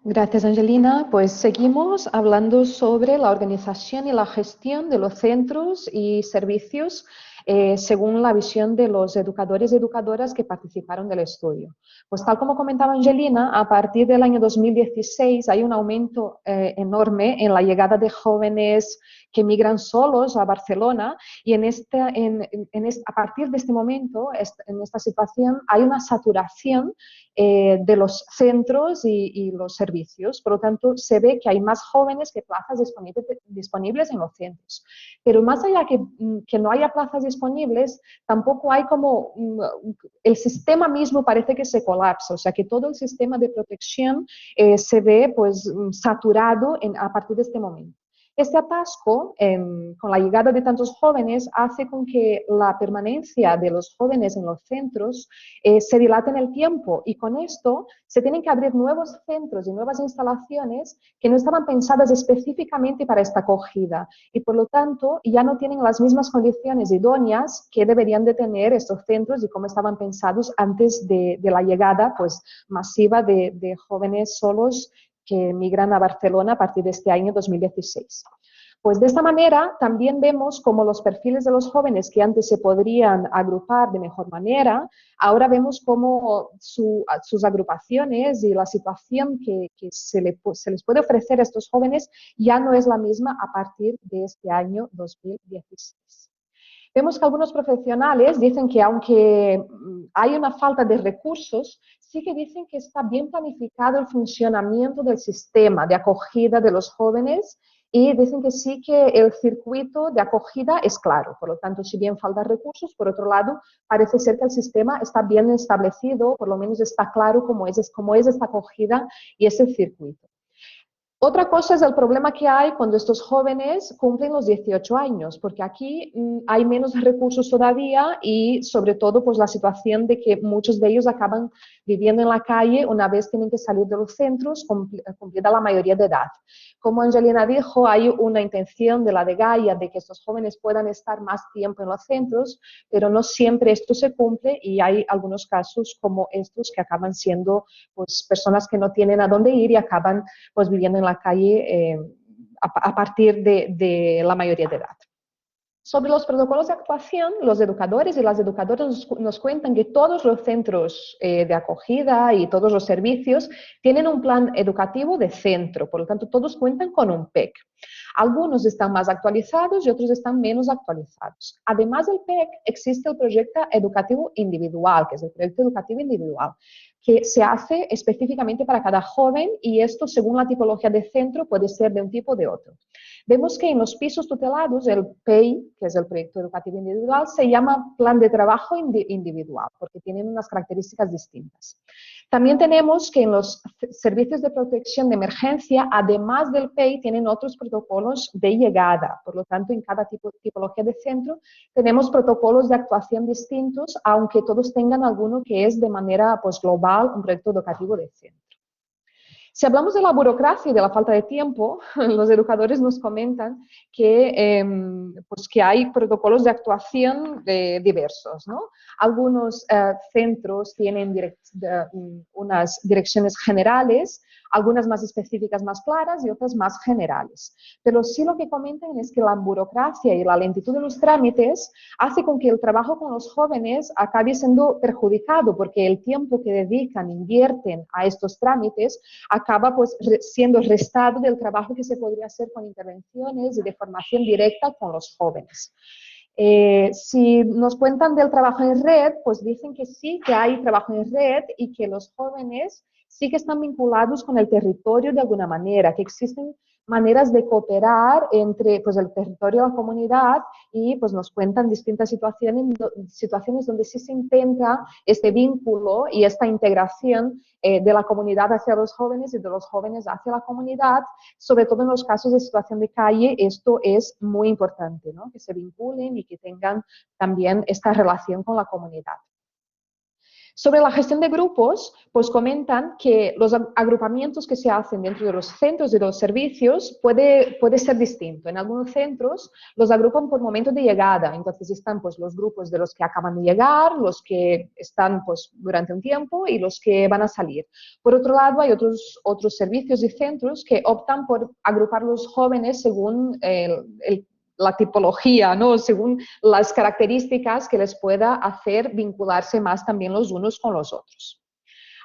Gracias, Angelina. Pues seguimos hablando sobre la organización y la gestión de los centros y servicios según la visión de los educadores y educadoras que participaron del estudio. Pues tal como comentaba Angelina, a partir del año 2016 hay un aumento enorme en la llegada de jóvenes que migran solos a Barcelona y a partir de este momento, en esta situación, hay una saturación de los centros y los servicios. Por lo tanto, se ve que hay más jóvenes que plazas disponibles en los centros. Pero más allá que no haya plazas disponibles, tampoco hay como el sistema mismo parece que se colapsa, o sea que todo el sistema de protección se ve pues saturado a partir de este momento. Este atasco, con la llegada de tantos jóvenes, hace con que la permanencia de los jóvenes en los centros se dilate en el tiempo y con esto se tienen que abrir nuevos centros y nuevas instalaciones que no estaban pensadas específicamente para esta acogida y por lo tanto ya no tienen las mismas condiciones idóneas que deberían de tener estos centros y cómo estaban pensados antes de la llegada pues, masiva de jóvenes solos que migran a Barcelona a partir de este año 2016. Pues de esta manera también vemos cómo los perfiles de los jóvenes que antes se podrían agrupar de mejor manera, ahora vemos cómo sus agrupaciones y la situación que se les puede ofrecer a estos jóvenes ya no es la misma a partir de este año 2016. Vemos que algunos profesionales dicen que aunque hay una falta de recursos, sí que dicen que está bien planificado el funcionamiento del sistema de acogida de los jóvenes y dicen que sí que el circuito de acogida es claro. Por lo tanto, si bien faltan recursos, por otro lado, parece ser que el sistema está bien establecido, por lo menos está claro cómo es esta acogida y ese circuito. Otra cosa es el problema que hay cuando estos jóvenes cumplen los 18 años, porque aquí hay menos recursos todavía y sobre todo pues la situación de que muchos de ellos acaban viviendo en la calle una vez tienen que salir de los centros cumplida la mayoría de edad. Como Angelina dijo, hay una intención de la de Gaia de que estos jóvenes puedan estar más tiempo en los centros, pero no siempre esto se cumple y hay algunos casos como estos que acaban siendo pues, personas que no tienen a dónde ir y acaban pues, viviendo en la calle a partir de la mayoría de edad. Sobre los protocolos de actuación, los educadores y las educadoras nos cuentan que todos los centros de acogida y todos los servicios tienen un plan educativo de centro, por lo tanto todos cuentan con un PEC. Algunos están más actualizados y otros están menos actualizados. Además del PEC, existe el proyecto educativo individual, que es el proyecto educativo individual, que se hace específicamente para cada joven y esto, según la tipología de centro, puede ser de un tipo o de otro. Vemos que en los pisos tutelados, el PEI, que es el proyecto educativo individual, se llama plan de trabajo individual, porque tienen unas características distintas. También tenemos que en los servicios de protección de emergencia, además del PEI, tienen otros protocolos de llegada. Por lo tanto, en cada tipología de centro tenemos protocolos de actuación distintos, aunque todos tengan alguno que es de manera pues, global un proyecto educativo de centro. Si hablamos de la burocracia y de la falta de tiempo, los educadores nos comentan pues que hay protocolos de actuación diversos, ¿no? Algunos centros tienen unas direcciones generales, algunas más específicas, más claras y otras más generales. Pero sí lo que comentan es que la burocracia y la lentitud de los trámites hace con que el trabajo con los jóvenes acabe siendo perjudicado porque el tiempo que dedican, invierten a estos trámites acaba pues siendo restado del trabajo que se podría hacer con intervenciones y de formación directa con los jóvenes. Si nos cuentan del trabajo en red, pues dicen que sí, que hay trabajo en red y que los jóvenes sí que están vinculados con el territorio de alguna manera, que existen maneras de cooperar entre pues, el territorio y la comunidad y pues, nos cuentan distintas situaciones donde sí se intenta este vínculo y esta integración de la comunidad hacia los jóvenes y de los jóvenes hacia la comunidad, sobre todo en los casos de situación de calle, esto es muy importante, ¿no? Que se vinculen y que tengan también esta relación con la comunidad. Sobre la gestión de grupos, pues comentan que los agrupamientos que se hacen dentro de los centros de los servicios puede ser distinto. En algunos centros los agrupan por momento de llegada, entonces están pues los grupos de los que acaban de llegar, los que están pues durante un tiempo y los que van a salir. Por otro lado, hay otros servicios y centros que optan por agrupar los jóvenes según la tipología, ¿no? Según las características que les pueda hacer vincularse más también los unos con los otros.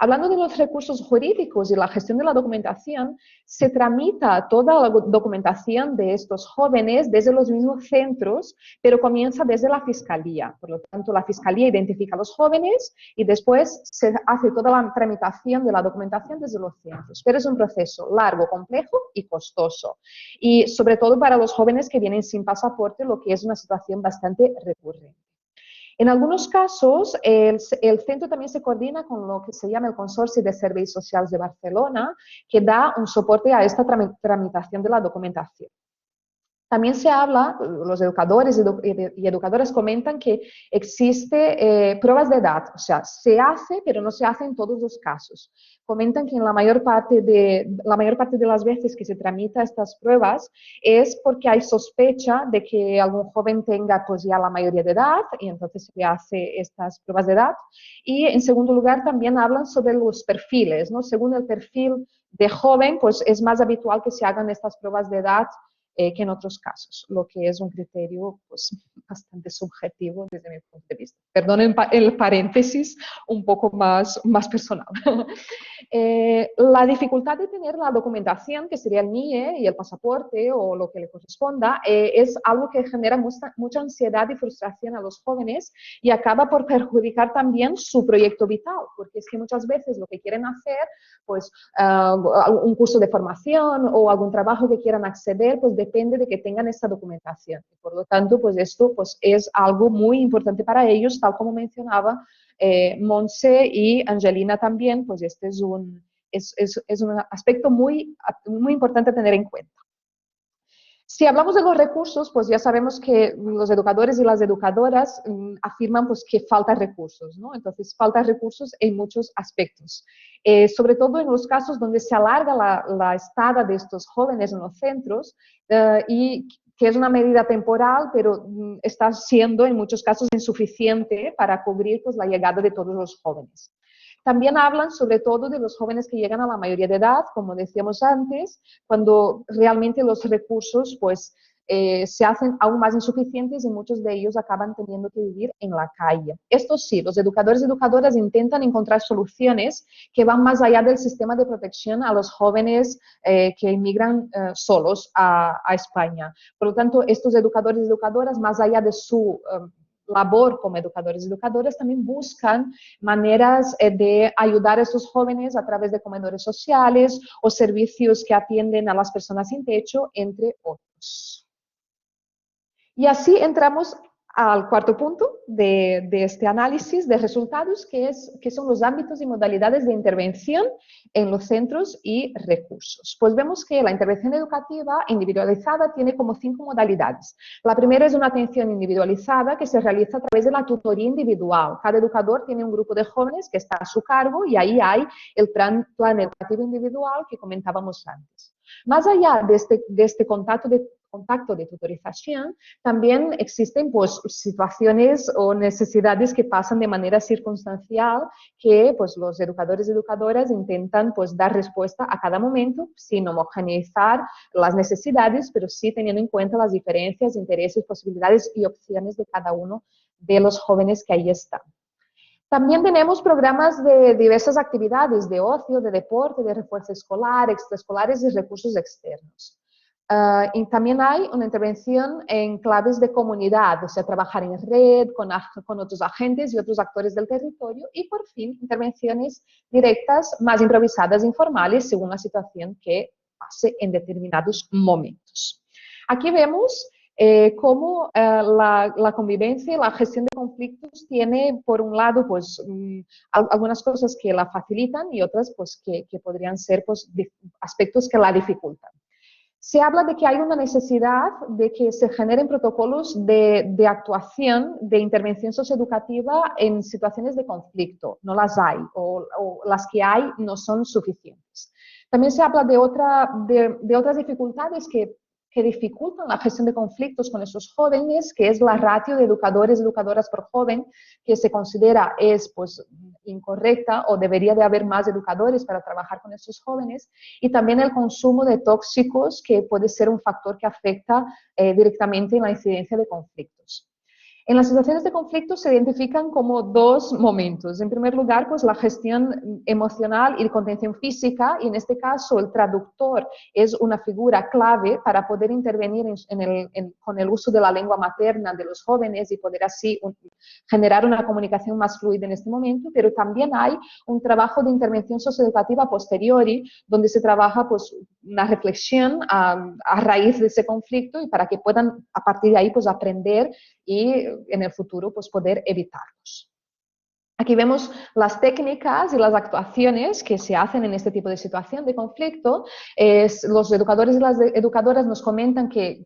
Hablando de los recursos jurídicos y la gestión de la documentación, se tramita toda la documentación de estos jóvenes desde los mismos centros, pero comienza desde la Fiscalía. Por lo tanto, la Fiscalía identifica a los jóvenes y después se hace toda la tramitación de la documentación desde los centros. Pero es un proceso largo, complejo y costoso. Y sobre todo para los jóvenes que vienen sin pasaporte, lo que es una situación bastante recurrente. En algunos casos, el centro también se coordina con lo que se llama el Consorcio de Serveis Socials de Barcelona, que da un soporte a esta tramitación de la documentación. También se habla, los educadores y educadoras comentan que existe pruebas de edad, o sea, se hace, pero no se hace en todos los casos. Comentan que en la mayor parte de las veces que se tramita estas pruebas es porque hay sospecha de que algún joven tenga pues ya la mayoría de edad y entonces se hace estas pruebas de edad. Y en segundo lugar también hablan sobre los perfiles, ¿no? Según el perfil de joven, pues es más habitual que se hagan estas pruebas de edad que en otros casos, lo que es un criterio pues, bastante subjetivo desde mi punto de vista. Perdonen el paréntesis un poco más personal. La dificultad de tener la documentación, que sería el NIE y el pasaporte o lo que le corresponda, es algo que genera mucha ansiedad y frustración a los jóvenes y acaba por perjudicar también su proyecto vital, porque es que muchas veces lo que quieren hacer, pues un curso de formación o algún trabajo que quieran acceder, pues depende de que tengan esta documentación. Por lo tanto, pues esto pues, es algo muy importante para ellos, tal como mencionaba Montse y Angelina también, pues este es un aspecto muy importante a tener en cuenta. Si hablamos de los recursos, pues ya sabemos que los educadores y las educadoras afirman pues, que faltan recursos, ¿no? Entonces, faltan recursos en muchos aspectos. Sobre todo en los casos donde se alarga la estada de estos jóvenes en los centros y que es una medida temporal, pero está siendo en muchos casos insuficiente para cubrir pues, la llegada de todos los jóvenes. También hablan sobre todo de los jóvenes que llegan a la mayoría de edad, como decíamos antes, cuando realmente los recursos pues, se hacen aún más insuficientes y muchos de ellos acaban teniendo que vivir en la calle. Esto sí, los educadores y educadoras intentan encontrar soluciones que van más allá del sistema de protección a los jóvenes que inmigran solos a España. Por lo tanto, estos educadores y educadoras, más allá de su labor como educadores y educadoras, también buscan maneras de ayudar a estos jóvenes a través de comedores sociales o servicios que atienden a las personas sin techo, entre otros. Y así entramos al cuarto punto de este análisis de resultados, que son los ámbitos y modalidades de intervención en los centros y recursos. Pues vemos que la intervención educativa individualizada tiene como 5 modalidades. La primera es una atención individualizada que se realiza a través de la tutoría individual. Cada educador tiene un grupo de jóvenes que está a su cargo y ahí hay el plan educativo individual que comentábamos antes. Más allá de este contacto de tutorización, también existen pues, situaciones o necesidades que pasan de manera circunstancial que pues, los educadores y educadoras intentan pues, dar respuesta a cada momento sin homogeneizar las necesidades, pero sí teniendo en cuenta las diferencias, intereses, posibilidades y opciones de cada uno de los jóvenes que ahí están. También tenemos programas de diversas actividades, de ocio, de deporte, de refuerzo escolar, extraescolares y recursos externos. Y también hay una intervención en claves de comunidad, o sea, trabajar en red con otros agentes y otros actores del territorio y, por fin, intervenciones directas, más improvisadas, informales, según la situación que pase en determinados momentos. Aquí vemos cómo la convivencia y la gestión de conflictos tiene, por un lado, pues, algunas cosas que la facilitan y otras pues, que podrían ser pues, aspectos que la dificultan. Se habla de que hay una necesidad de que se generen protocolos de actuación, de intervención socioeducativa en situaciones de conflicto. No las hay o las que hay no son suficientes. También se habla de otras dificultades que dificultan la gestión de conflictos con esos jóvenes, que es la ratio de educadores y educadoras por joven, que se considera es pues, incorrecta o debería de haber más educadores para trabajar con esos jóvenes, y también el consumo de tóxicos, que puede ser un factor que afecta directamente en la incidencia de conflictos. En las situaciones de conflicto se identifican como dos momentos. En primer lugar, pues la gestión emocional y contención física, y en este caso el traductor es una figura clave para poder intervenir con el uso de la lengua materna de los jóvenes y poder así generar una comunicación más fluida en este momento, pero también hay un trabajo de intervención socioeducativa posteriori, donde se trabaja pues, una reflexión a raíz de ese conflicto y para que puedan a partir de ahí pues, aprender y en el futuro pues, poder evitarlos. Aquí vemos las técnicas y las actuaciones que se hacen en este tipo de situación de conflicto. Los educadores y las educadoras nos comentan que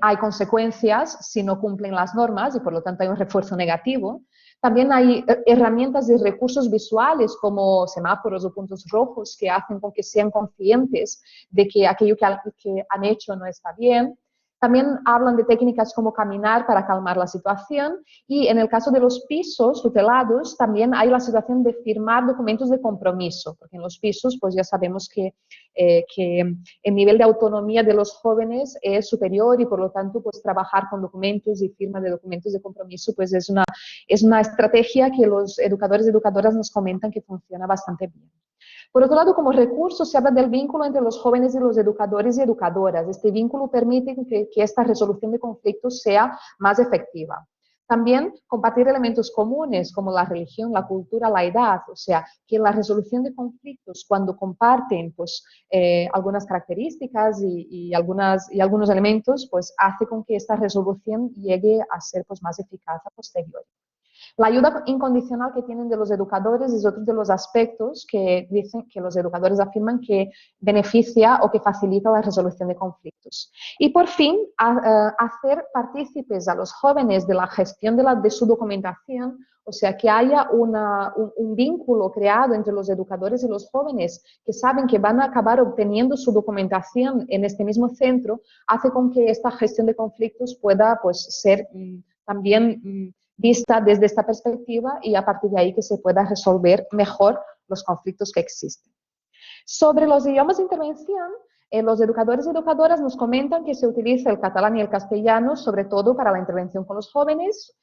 hay consecuencias si no cumplen las normas y por lo tanto hay un refuerzo negativo. También hay herramientas y recursos visuales como semáforos o puntos rojos que hacen con que sean conscientes de que aquello que han hecho no está bien. También hablan de técnicas como caminar para calmar la situación y en el caso de los pisos tutelados también hay la situación de firmar documentos de compromiso, porque en los pisos pues ya sabemos que el nivel de autonomía de los jóvenes es superior y por lo tanto pues trabajar con documentos y firma de documentos de compromiso pues es una estrategia que los educadores y educadoras nos comentan que funciona bastante bien. Por otro lado, como recurso se habla del vínculo entre los jóvenes y los educadores y educadoras. Este vínculo permite que esta resolución de conflictos sea más efectiva. También compartir elementos comunes como la religión, la cultura, la edad, o sea, que la resolución de conflictos, cuando comparten pues, algunas características y algunos elementos, pues hace con que esta resolución llegue a ser pues, más eficaz a posteriori. La ayuda incondicional que tienen de los educadores es otro de los aspectos que dicen que los educadores afirman que beneficia o que facilita la resolución de conflictos. Y por fin, hacer partícipes a los jóvenes de la gestión de su documentación, o sea, que haya un vínculo creado entre los educadores y los jóvenes que saben que van a acabar obteniendo su documentación en este mismo centro, hace con que esta gestión de conflictos pueda pues, ser también vista desde esta perspectiva y a partir de ahí que se pueda resolver mejor los conflictos que existen. Sobre los idiomas de intervención, los educadores y educadoras nos comentan que se utiliza el catalán y el castellano, sobre todo para la intervención con los jóvenes,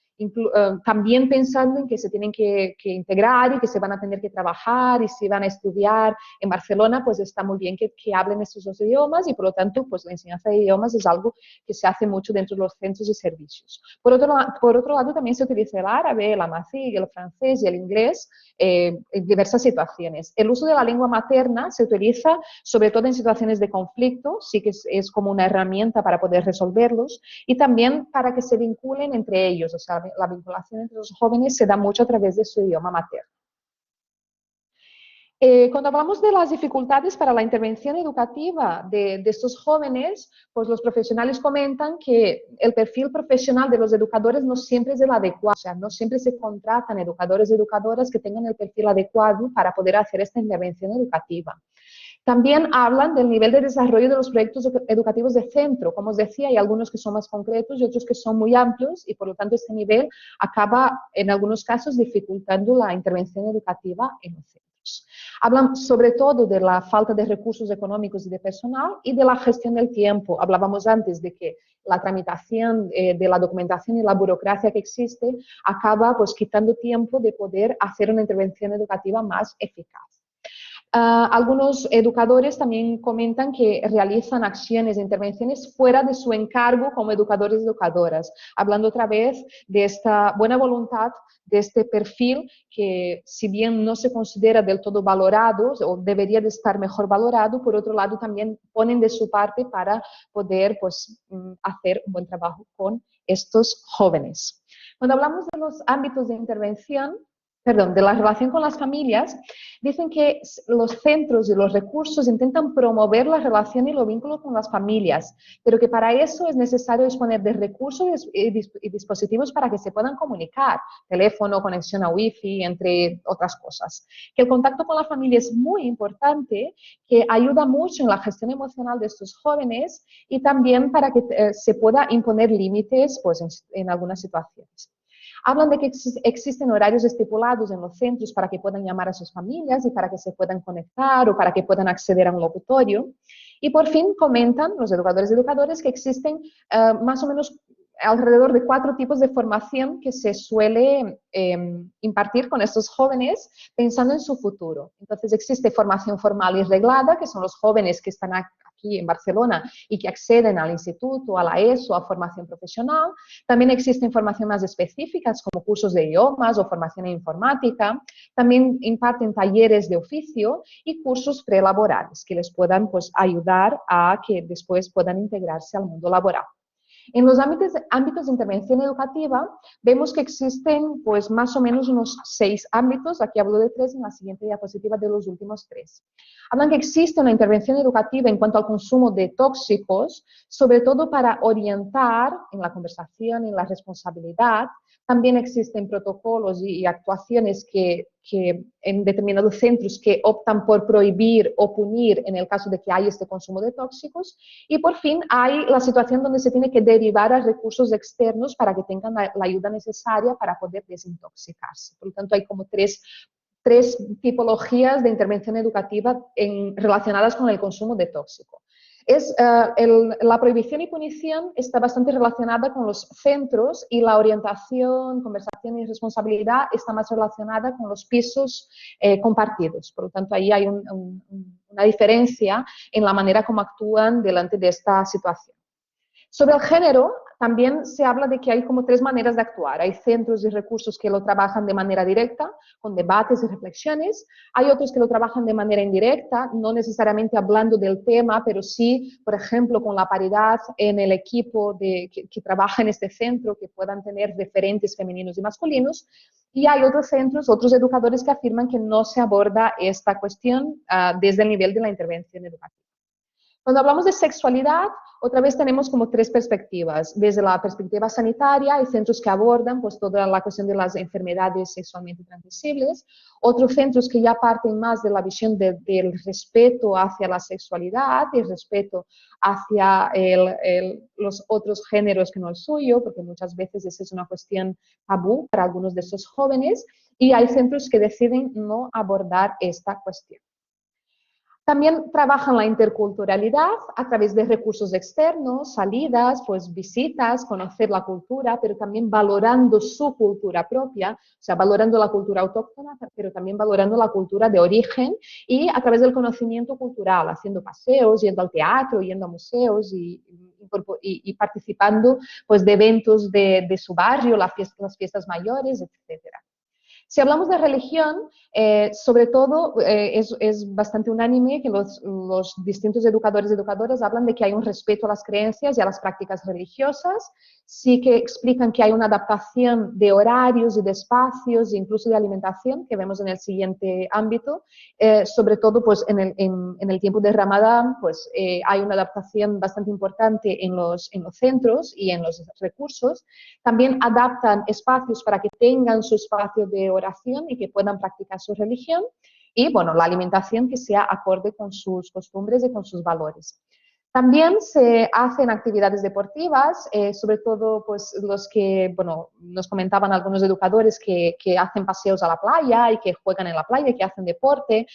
también pensando en que se tienen que integrar y que se van a tener que trabajar y si van a estudiar en Barcelona, pues está muy bien que hablen estos dos idiomas y por lo tanto pues la enseñanza de idiomas es algo que se hace mucho dentro de los centros y servicios. Por otro lado también se utiliza el árabe, el amazigh, el francés y el inglés en diversas situaciones. El uso de la lengua materna se utiliza sobre todo en situaciones de conflicto, sí que es como una herramienta para poder resolverlos y también para que se vinculen entre ellos, o sea, la vinculación entre los jóvenes se da mucho a través de su idioma materno. Cuando hablamos de las dificultades para la intervención educativa de estos jóvenes, pues los profesionales comentan que el perfil profesional de los educadores no siempre es el adecuado, o sea, no siempre se contratan educadores y educadoras que tengan el perfil adecuado para poder hacer esta intervención educativa. También hablan del nivel de desarrollo de los proyectos educativos de centro. Como os decía, hay algunos que son más concretos y otros que son muy amplios y por lo tanto este nivel acaba en algunos casos dificultando la intervención educativa en los centros. Hablan sobre todo de la falta de recursos económicos y de personal y de la gestión del tiempo. Hablábamos antes de que la tramitación de la documentación y la burocracia que existe acaba pues quitando tiempo de poder hacer una intervención educativa más eficaz. Algunos educadores también comentan que realizan acciones e intervenciones fuera de su encargo como educadores y educadoras, hablando otra vez de esta buena voluntad, de este perfil que si bien no se considera del todo valorado o debería de estar mejor valorado, por otro lado también ponen de su parte para poder pues, hacer un buen trabajo con estos jóvenes. Cuando hablamos de los ámbitos de intervención, perdón, de la relación con las familias, dicen que los centros y los recursos intentan promover la relación y los vínculos con las familias, pero que para eso es necesario disponer de recursos y dispositivos para que se puedan comunicar, teléfono, conexión a wifi, entre otras cosas. Que el contacto con la familia es muy importante, que ayuda mucho en la gestión emocional de estos jóvenes y también para que se pueda imponer límites pues, en algunas situaciones. Hablan de que existen horarios estipulados en los centros para que puedan llamar a sus familias y para que se puedan conectar o para que puedan acceder a un locutorio. Y por fin comentan los educadores y educadoras que existen más o menos alrededor de 4 tipos de formación que se suele impartir con estos jóvenes pensando en su futuro. Entonces existe formación formal y reglada, que son los jóvenes que están aquí en Barcelona y que acceden al instituto, a la ESO, a formación profesional. También existen formaciones más específicas como cursos de idiomas o formación en informática. También imparten talleres de oficio y cursos prelaborales que les puedan pues, ayudar a que después puedan integrarse al mundo laboral. En los ámbitos de intervención educativa vemos que existen pues, más o menos unos 6 ámbitos, aquí hablo de 3 en la siguiente diapositiva de los últimos 3. Hablan que existe una intervención educativa en cuanto al consumo de tóxicos, sobre todo para orientar en la conversación, en la responsabilidad. También existen protocolos y actuaciones que en determinados centros que optan por prohibir o punir en el caso de que haya este consumo de tóxicos. Y por fin hay la situación donde se tiene que derivar a recursos externos para que tengan la ayuda necesaria para poder desintoxicarse. Por lo tanto, hay como tres tipologías de intervención educativa relacionadas con el consumo de tóxico. La prohibición y punición está bastante relacionada con los centros y la orientación, conversación y responsabilidad está más relacionada con los pisos compartidos. Por lo tanto, ahí hay una diferencia en la manera como actúan delante de esta situación. Sobre el género, también se habla de que hay como 3 maneras de actuar. Hay centros y recursos que lo trabajan de manera directa, con debates y reflexiones. Hay otros que lo trabajan de manera indirecta, no necesariamente hablando del tema, pero sí, por ejemplo, con la paridad en el equipo que trabaja en este centro, que puedan tener referentes femeninos y masculinos. Y hay otros centros, otros educadores que afirman que no se aborda esta cuestión desde el nivel de la intervención educativa. Cuando hablamos de sexualidad, otra vez tenemos como 3 perspectivas. Desde la perspectiva sanitaria, hay centros que abordan pues, toda la cuestión de las enfermedades sexualmente transmisibles. Otros centros que ya parten más de la visión del respeto hacia la sexualidad y el respeto hacia los otros géneros que no el suyo, porque muchas veces esa es una cuestión tabú para algunos de estos jóvenes. Y hay centros que deciden no abordar esta cuestión. También trabajan la interculturalidad a través de recursos externos, salidas, pues visitas, conocer la cultura, pero también valorando su cultura propia, o sea, valorando la cultura autóctona, pero también valorando la cultura de origen y a través del conocimiento cultural, haciendo paseos, yendo al teatro, yendo a museos y participando pues, de eventos de su barrio, las fiestas mayores, etcétera. Si hablamos de religión, sobre todo es bastante unánime que los distintos educadores y educadoras hablan de que hay un respeto a las creencias y a las prácticas religiosas, sí que explican que hay una adaptación de horarios y de espacios, incluso de alimentación, que vemos en el siguiente ámbito, sobre todo pues, en el tiempo de Ramadán, pues, hay una adaptación bastante importante en los centros y en los recursos. También adaptan espacios para que tengan su espacio de oración y que puedan practicar su religión. Y, bueno, la alimentación que sea acorde con sus costumbres y con sus valores. También se hacen actividades deportivas, sobre todo pues, los que, bueno, nos comentaban algunos educadores que hacen paseos a la playa y que juegan en la playa, que hacen deporte,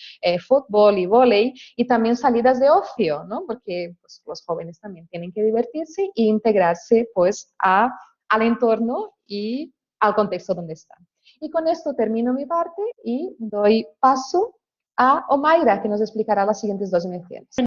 fútbol y vóley, y también salidas de ocio, ¿no? Porque pues, los jóvenes también tienen que divertirse e integrarse pues, al entorno y al contexto donde están. Y con esto termino mi parte y doy paso a Omaira, que nos explicará las siguientes 2 dimensiones.